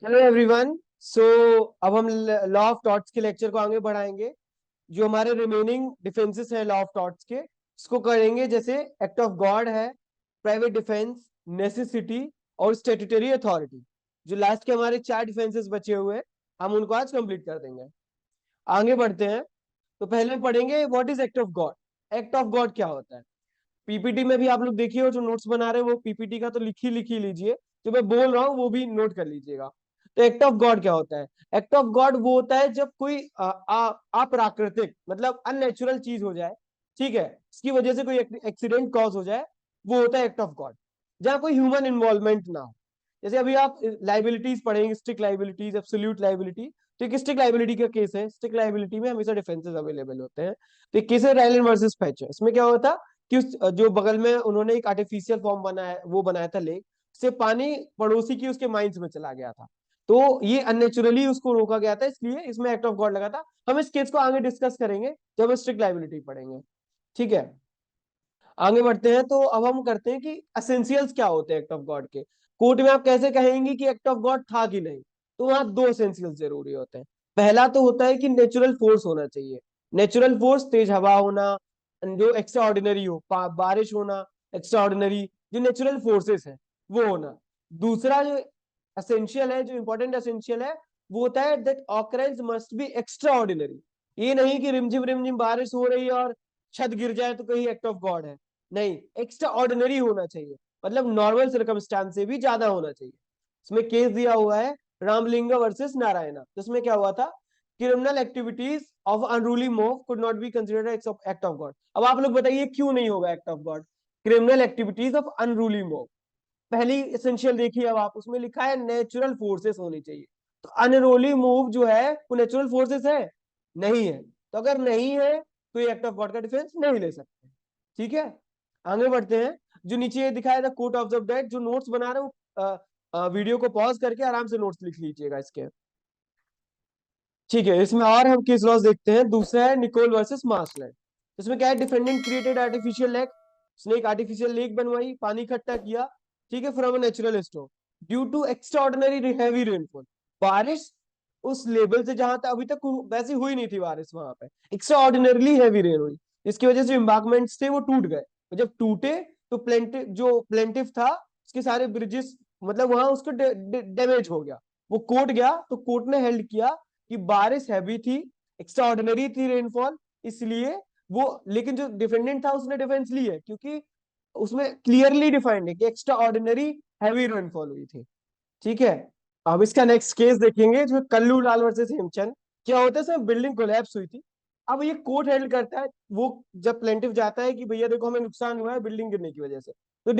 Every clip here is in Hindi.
Hello everyone. सो अब हम लॉ ऑफ टॉर्ट्स के लेक्चर को आगे बढ़ाएंगे। जो हमारे रिमेनिंग डिफेंसेस है लॉ ऑफ टॉर्ट्स के, इसको करेंगे जैसे एक्ट ऑफ गॉड है, प्राइवेट डिफेंस, नेसेसिटी और स्टेट्यूटरी अथॉरिटी। जो लास्ट के हमारे चार डिफेंसेस बचे हुए हैं, हम उनको आज कंप्लीट कर देंगे। आगे बढ़ते हैं। तो पहले पढ़ेंगे what is act of God. Act of God क्या होता है। पीपीटी में भी आप लोग देखिए, जो नोट्स बना रहे हैं वो पीपीटी का तो लिख ही लीजिए, जो मैं बोल रहा हूँ वो भी नोट कर लीजिएगा। तो एक्ट ऑफ गॉड क्या होता है। एक्ट ऑफ गॉड वो होता है जब कोई अप्राकृतिक मतलब अननेचुरल चीज हो जाए, ठीक है, इसकी वजह से कोई एक्सीडेंट कॉज हो जाए, वो होता है एक्ट ऑफ गॉड। जहाँ कोई ह्यूमन इन्वॉल्वमेंट ना हो। जैसे अभी आप लाइबिलिटीज पढ़ेंगे, स्ट्रिक्ट लाइबिलिटीज, एब्सोल्यूट लाइबिलिटी। तो एक स्ट्रिक्ट लाइबिलिटी का केस है। स्ट्रिक्ट लाइबिलिटी में हमेशा डिफेंसेस अवेलेबल होते हैं। तो एक केस है रायलन वर्सेस पैचर। इसमें क्या होता, कि जो बगल में उन्होंने एक आर्टिफिशियल फॉर्म बनाया, वो बनाया था लेक से, पानी पड़ोसी की उसके माइंस में चला गया था। तो ये अननेचुरली उसको रोका गया था, इसलिए इसमें एक्ट ऑफ गॉड लगा था। हम इस केस को आगे डिस्कस करेंगे जब हम स्ट्रिक्ट लाइबिलिटी पढ़ेंगे, ठीक है। आगे बढ़ते हैं। तो अब हम करते हैं कि असेंशियल्स क्या होते हैं एक्ट ऑफ गॉड के। कोर्ट में आप कैसे कहेंगे कि एक्ट ऑफ गॉड था कि नहीं। तो वहां दो असेंशियल्स जरूरी होते हैं। पहला तो होता है कि नेचुरल फोर्स होना चाहिए। नेचुरल फोर्स, तेज हवा होना, जो एक्स्ट्रा ऑर्डिनरी हो, बारिश होना, एक्स्ट्रा ऑर्डिनरी जो नेचुरल फोर्सेस है वो होना। दूसरा जो असेंशियल है, जो इंपॉर्टेंट असेंशियल है, वो होता है that occurrence must be extra ordinary. ये नहीं कि रिमझिम बारिश हो रही है और छत गिर जाए तो कहीं एक्ट ऑफ गॉड है। नहीं, एक्स्ट्रा ऑर्डिनरी होना चाहिए, मतलब नॉर्मल सर्कमस्टांस से भी ज्यादा होना चाहिए। इसमें केस दिया हुआ है रामलिंगा वर्सेस नारायणा। जिसमें क्या हुआ था, criminal activities of unruly mauve could not be considered act of God. अब आप लोग बताइए क्यों नहीं होगा act of God. Criminal activities of unruly mauve, पहली एसेंशियल देखिए। अब आप उसमें लिखा है नेचुरल फोर्सेस होनी चाहिए। तो अनरोली मूव जो है वो नेचुरल फोर्सेस है, नहीं है। तो अगर नहीं है तो ये एक्ट ऑफ गॉड का डिफेंस नहीं ले सकते, ठीक है। आगे बढ़ते हैं। जो नीचे दिखाया था कोर्ट ऑब्जर्व दैट, जो नोट्स बना रहे हो वीडियो को पॉज करके आराम से नोट्स लिख लीजिएगा इसके, ठीक है। इसमें और हम केस लॉस देखते हैं। दूसरा है निकोल वर्सेस मार्शलैंड। इसमें क्या है, डिफेंडेंट क्रिएटेड आर्टिफिशियल लेक। उसने एक आर्टिफिशियल लेक बनवाई, पानी इकट्ठा किया, ठीक है, from a natural store due to extraordinary heavy rainfall. बारिश उस लेवल से जहां तक अभी तक वैसी हुई नहीं थी बारिश, वहां पे एक्स्ट्रा ऑर्डिनरली हैवी रेन हुई। इसकी वजह से एम्बांकमेंट्स थे वो टूट गए। और जब टूटे तो प्लेंटिव, जो प्लेंटिव था, उसके सारे ब्रिजेस, मतलब वहां उसको डैमेज हो गया। वो कोर्ट गया तो कोर्ट ने हेल्ड किया कि बारिश हैवी थी, एक्स्ट्रा ऑर्डिनरी थी रेनफॉल, इसलिए वो, लेकिन जो डिफेंडेंट था उसने डिफेंस ली है, क्योंकि उसमें क्लियरली डिफाइंड है कि एक्स्ट्रा ऑर्डिनरी हैवी रेनफॉल हुई थी, ठीक है। अब इसका नेक्स्ट केस देखेंगे, जो कल्लू लाल वर्सेस हेमचंद। क्या होता है, सर बिल्डिंग कोलैप्स हुई थी। अब ये कोर्ट हैंडल करता है, वो जब प्लेंटिफ जाता है कि भैया देखो हमें नुकसान हुआ है बिल्डिंग गिरने की वजह से, तो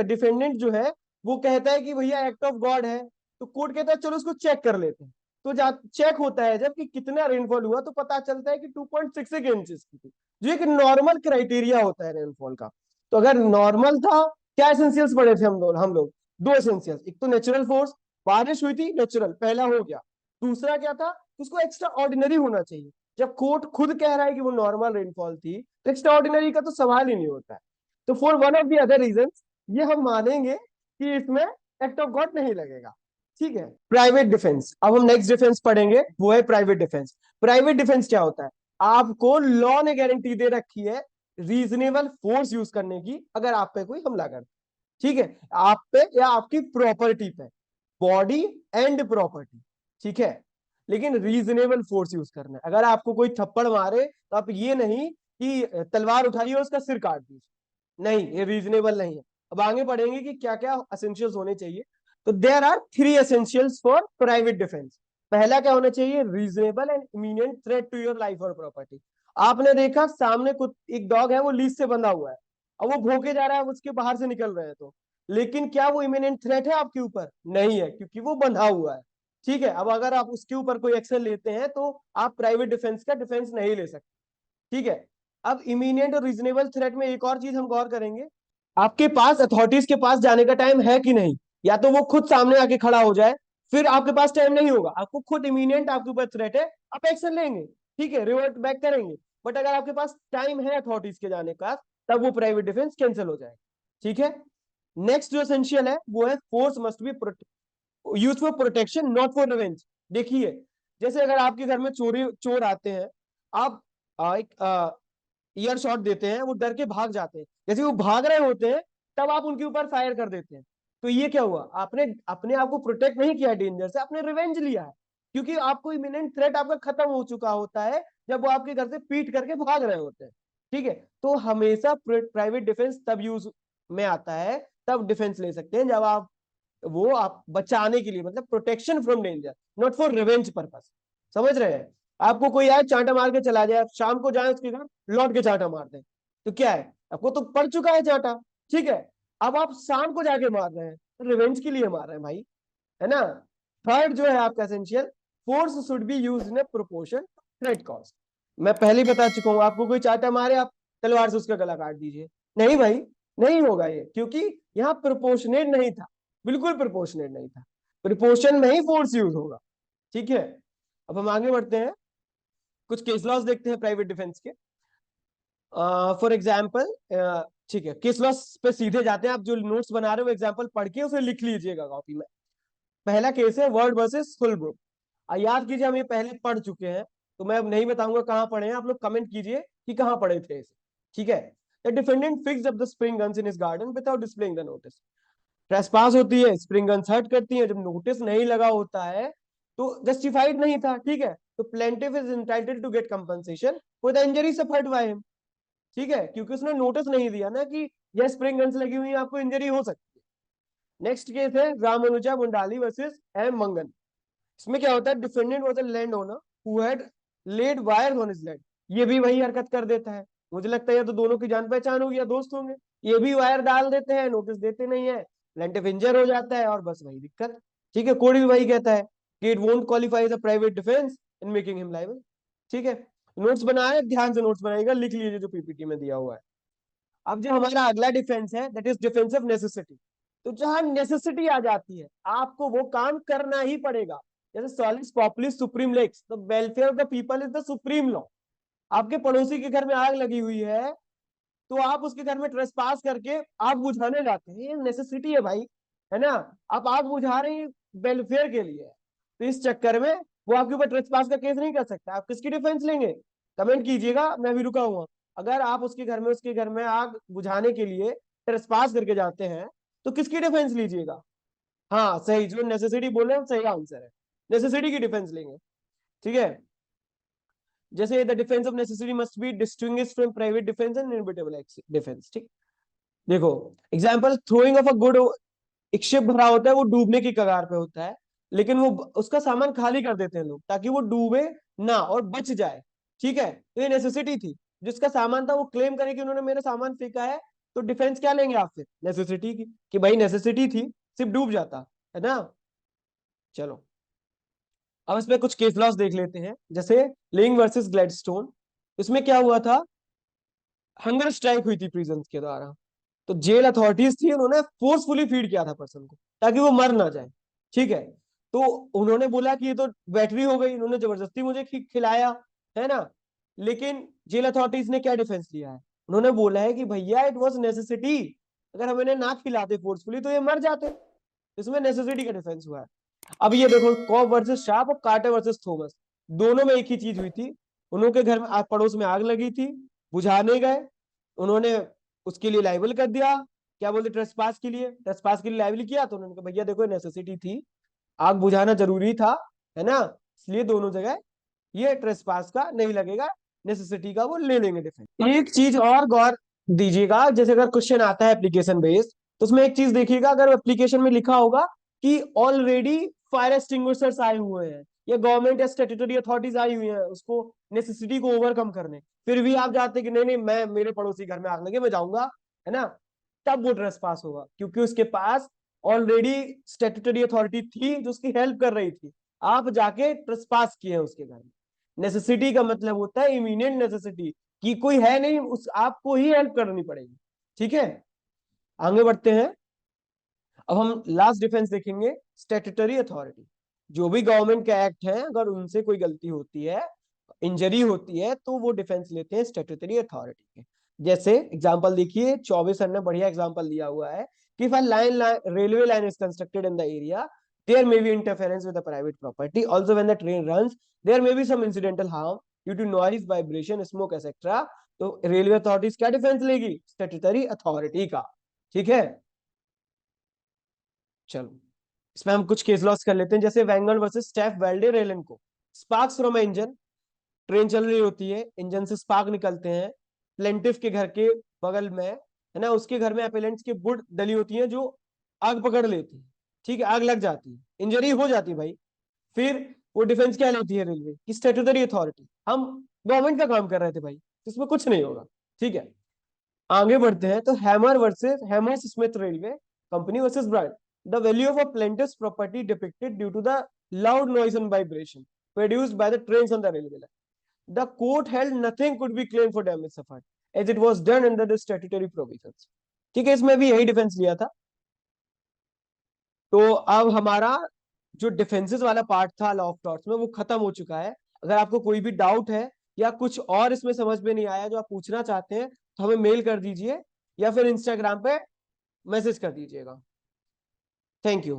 डिफेंडेंट जो है वो कहता है कि भैया एक्ट ऑफ गॉड है। तो कोर्ट कहता है चलो उसको चेक कर लेते हैं। तो चेक होता है जब कि कितना रेनफॉल हुआ, तो पता चलता है कि 2.66 इंचेस की थी, जो एक नॉर्मल क्राइटेरिया होता है रेनफॉल का। तो अगर नॉर्मल था, क्या एसेंशियल्स पढ़े थे हम लोग दो एसेंशियल्स। एक तो नेचुरल फोर्स, बारिश हुई थी, नेचुरल पहला हो गया। दूसरा क्या था, उसको एक्स्ट्रा ऑर्डिनरी होना चाहिए। जब कोर्ट खुद कह रहा है कि वो नॉर्मल रेनफॉल थी, तो एक्स्ट्रा ऑर्डिनरी का तो सवाल ही नहीं होता है। तो for one of the other region ये हम मानेंगे कि इसमें एक्ट ऑफ गॉड नहीं लगेगा, ठीक है। प्राइवेट डिफेंस, अब हम नेक्स्ट डिफेंस पढ़ेंगे, वो है प्राइवेट डिफेंस। प्राइवेट डिफेंस क्या होता है, आपको लॉ ने गारंटी दे रखी है रीजनेबल फोर्स यूज करने की अगर आप पे कोई हमला करे, ठीक है, आप पे या आपकी प्रॉपर्टी पे, बॉडी एंड प्रॉपर्टी, ठीक है। लेकिन रीजनेबल फोर्स यूज करना है। अगर आपको कोई थप्पड़ मारे तो आप ये नहीं कि तलवार उठाइए और उसका सिर काट दीजिए, नहीं, ये रीजनेबल नहीं है। अब आगे पढ़ेंगे कि क्या क्या एसेंशियल्स होने चाहिए। तो there are 3 essentials for private defence. पहला क्या होना चाहिए, reasonable and immediate threat to your life और प्रॉपर्टी। आपने देखा सामने कुछ एक डॉग है, वो लीज से बंधा हुआ है, अब वो भौंके जा रहा है, उसके बाहर से निकल रहे हैं, तो लेकिन क्या वो इमिनेंट थ्रेट है आपके ऊपर, नहीं है, क्योंकि वो बंधा हुआ है, ठीक है। अब अगर आप उसके ऊपर कोई एक्शन लेते हैं तो आप प्राइवेट डिफेंस का डिफेंस नहीं ले सकते, ठीक है। अब इमीडिएट और रीजनेबल थ्रेट में एक और चीज हम गौर करेंगे, आपके पास अथॉरिटीज के पास जाने का टाइम है कि नहीं। या तो वो खुद सामने आके खड़ा हो जाए, फिर आपके पास टाइम नहीं होगा, आपको खुद इमीडिएट आपके ऊपर थ्रेट है, आप एक्शन लेंगे, ठीक है, रिवर्ट बैक करेंगे। बट अगर आपके पास टाइम है अथॉरिटीज के जाने का, तब वो प्राइवेट डिफेंस कैंसिल हो जाएगा, ठीक है। नेक्स्ट जो एसेंशियल है वो है force must be use for protection not for revenge. देखिए, जैसे अगर आपके घर में चोर आते हैं, आप एक ईयर शॉट देते हैं, वो डर के भाग जाते हैं, जैसे वो भाग रहे होते हैं तब आप उनके ऊपर फायर कर देते हैं। तो ये क्या हुआ, आपने अपने आप को प्रोटेक्ट नहीं किया डेंजर से, आपने रिवेंज लिया है, क्योंकि आपको इमिनेंट थ्रेट आपका खत्म हो चुका होता है जब वो आपके घर से पीट करके भाग रहे होते हैं। ठीक है, तो हमेशा प्राइवेट डिफेंस तब यूज में आता है, तब डिफेंस ले सकते हैं जब आप बचाने के लिए, मतलब protection from danger, not for revenge purpose. समझ रहे हैं? आपको कोई आए चांटा मार के चला जाए, शाम को जाए उसके घर, लौट के चांटा मार दे, तो क्या है, आपको तो पड़ चुका है चांटा। ठीक है, अब आप शाम को जाके मार रहे हैं, रिवेंज के लिए मार रहे हैं भाई, है ना। थर्ड जो है आपका essential, force should be used in proportion threat cost. मैं पहले ही बता चुका हूं, आपको कोई चांटा मारे, आप तलवार से उसका गला काट दीजिए, नहीं भाई, नहीं होगा ये, क्योंकि यहाँ प्रोपोर्शनेट नहीं था, बिल्कुल प्रोपोर्शनेट नहीं था। प्रोपोर्शन में ही फोर्स यूज होगा। ठीक है, अब हम आगे बढ़ते हैं, कुछ केस लॉस देखते हैं प्राइवेट डिफेंस के। फॉर एग्जाम्पल, ठीक है, केस लॉस पे सीधे जाते हैं, आप जो नोट्स बना रहे हो एग्जाम्पल पढ़ के उसे लिख लीजिएगा कॉपी में। पहला केस है वर्ड वर्सेस फुलब्रूक। याद कीजिए, हम ये पहले पढ़ चुके हैं, तो मैं अब नहीं बताऊंगा कहां पढ़े हैं, आप लोग कमेंट कीजिए कि कहां पढ़े थे इसे। ठीक है, the defendant fixed up the spring guns in his garden without displaying the notice. Trespass होती है, स्प्रिंग गन्स हर्ट करती है, जब नोटिस नहीं लगा होता है तो जस्टिफाइड नहीं था। ठीक है, तो plaintiff is entitled to get compensation for the injury suffered by him. ठीक है, क्योंकि उसने नोटिस नहीं दिया ना कि यह स्प्रिंग गन्स लगी हुई है, आपको इंजरी हो सकती है। नेक्स्ट केस है रामानुजा मुंडाली वर्सेस एम मंगन। इसमें क्या होता है, defendant was a land owner who had laid wire on his land. ये भी वही हरकत कर देता है, मुझे लगता है या तो दोनों की जान पहचान होगी या दोस्त होंगे। ये भी वायर डाल देते हैं, नोटिस देते नहीं है, प्लेंटिफ इंजर हो जाता है और बस वही दिक्कत। ठीक है, कोड भी वही कहता है कि it won't qualify as a private defence in making him liable. ठीक है, नोट्स बनाए, ध्यान से नोट्स बनाइएगा, लिख लीजिए जो पीपीटी में दिया हुआ है। अब जो हमारा अगला डिफेंस है that is defence of necessity. तो जहां नेसेसिटी आ जाती है, आपको वो काम करना ही पड़ेगा। जैसे सॉलिस पॉपुलिस सुप्रीम लेक्स, the welfare of the people is the supreme law. आपके पड़ोसी के घर में आग लगी हुई है, तो आप उसके घर में ट्रेसपास करके आग बुझाने जाते हैं, ये नेसेसिटी है भाई, है ना। आप आग बुझा रहे हैं, वेलफेयर के लिए, तो इस चक्कर में वो आपके ऊपर ट्रेसपास का केस नहीं कर सकता। आप किसकी डिफेंस लेंगे, कमेंट कीजिएगा, मैं भी रुका हुआ। अगर आप उसके घर में आग बुझाने के लिए ट्रेसपास करके जाते हैं, तो किसकी डिफेंस लीजिएगा। हाँ सही, जो नेसेसिटी बोले हैं सही आंसर है, नेसेसिटी की डिफेंस लेंगे। ठीक है, जैसे the defence of necessity must be distinguished from private defence and inevitable defence. ठीक, देखो example, throwing of a good, एक शिप भरा होता है, वो डूबने की कगार पे होता है, लेकिन वो उसका सामान खाली कर देते हैं लोग ताकि वो डूबे ना और बच जाए। ठीक है, तो ये नेसेसिटी थी, जिसका सामान था वो क्लेम करे कि उन्होंने मेरा सामान फेंका है, तो डिफेंस क्या लेंगे आप फिर, नेसेसिटी की, कि भाई नेसेसिटी थी, सिर्फ डूब जाता, है ना। चलो, अब इसमें कुछ केस लॉस देख लेते हैं, जैसे लिंग वर्सेस ग्लैडस्टोन। इसमें क्या हुआ था, हंगर स्ट्राइक हुई थी प्रिजन के द्वारा, तो जेल अथॉरिटीज थी, उन्होंने फोर्सफुली फीड किया था पर्सन को ताकि वो मर ना जाए। ठीक है, तो उन्होंने बोला कि ये तो बैटरी हो गई, उन्होंने जबरदस्ती मुझे खिलाया, है ना। लेकिन जेल अथॉरिटीज ने क्या डिफेंस लिया है, उन्होंने बोला है कि भैया इट वॉज नेसेसिटी, अगर हम इन्हें ना खिलाते फोर्सफुली तो ये मर जाते। इसमें नेसेसिटी का डिफेंस हुआ है। अब ये देखो, कॉब वर्सेस शार्प और कार्टर वर्सेस थॉमस, दोनों में एक ही चीज हुई थी। उन्होंने घर में पड़ोस में आग लगी थी, बुझाने गए, उन्होंने उसके लिए लाइबल कर दिया, क्या बोलते, ट्रेसपास के लिए लाइबल किया, तो उन्होंने कहा भैया देखो नेसेसिटी थी, आग बुझाना जरूरी था, है ना, इसलिए दोनों जगह ये ट्रेसपास का नहीं लगेगा, नेसेसिटी का वो ले लेंगे डिफेंस। एक चीज और गौर दीजिएगा, जैसे अगर क्वेश्चन आता है एप्लीकेशन बेस्ड, तो उसमें एक चीज देखिएगा, अगर एप्लीकेशन में लिखा होगा कि ऑलरेडी फायर एक्सटिंग्विशर्स आए हुए हैं या गवर्नमेंट या स्टैट्यूटरी अथॉरिटीज आई हुई हैं उसको नेसेसिटी को ओवरकम करने, फिर भी आप जाते कि नहीं नहीं, मैं मेरे पड़ोसी घर में आग लगे मैं जाऊंगा, है ना, तब वो ट्रेसपास होगा, क्योंकि उसके पास ऑलरेडी स्टैट्यूटरी अथॉरिटी थी जो उसकी हेल्प कर रही थी, आप जाके ट्रेसपास किए उसके घर में। नेसेसिटी का मतलब होता है इमीडिएट नेसेसिटी, कि कोई है नहीं, उस आपको ही हेल्प करनी पड़ेगी। ठीक है, आगे बढ़ते हैं। अब हम लास्ट डिफेंस देखेंगे, स्टैट्यूटरी अथॉरिटी। जो भी गवर्नमेंट के एक्ट हैं, अगर उनसे कोई गलती होती है, इंजरी होती है, तो वो डिफेंस लेते हैं स्टैट्यूटरी अथॉरिटी के। जैसे एग्जांपल देखिए, 24 सर ने बढ़िया एग्जांपल दिया हुआ है कि if a line railway line is constructed in the area there may be interference with the private property. Also, when the train runs, there may be some incidental harm due to noise, vibration, smoke, etc. तो रेलवे अथॉरिटीज क्या डिफेंस लेगी? स्टैट्यूटरी अथॉरिटी का। ठीक है, चलो इसमें हम कुछ केस लॉस कर लेते हैं, जैसे वैंगल वर्सेस स्टेफ वेल्डे रेलन को। स्पार्क्स फ्रॉम इंजन, ट्रेन चल रही होती है, इंजन से स्पार्क निकलते हैं, प्लेंटिफ के घर के बगल में है ना, उसके घर में अपेलेंट्स की वुड डली होती है जो आग पकड़ लेती है। ठीक है, आग लग जाती है, इंजरी हो जाती है भाई। फिर वो डिफेंस क्या लेती है? रेलवे की स्टेट्यूटरी अथॉरिटी। हम गवर्नमेंट का काम कर रहे थे भाई, तो इसमें कुछ नहीं होगा। ठीक है, आगे बढ़ते हैं, तो Hammer versus Hammersmith railway company versus Brand. The value of a plaintiff's property depicted due to the loud noise and vibration produced by the trains on the railway line. The court held nothing could be claimed for damage suffered as it was done under the statutory provisions. ठीक है, इसमें भी यही डिफेंस लिया था। तो अब हमारा जो डिफेंसेस वाला पार्ट था लॉ ऑफ टॉर्ट्स में वो खत्म हो चुका है। अगर आपको कोई भी डाउट है या कुछ और इसमें समझ में नहीं आया जो आप पूछना चाहते हैं, तो हमें मेल कर दीजिए या फिर इंस्टाग्राम पे मैसेज कर दीजिएगा। Thank you.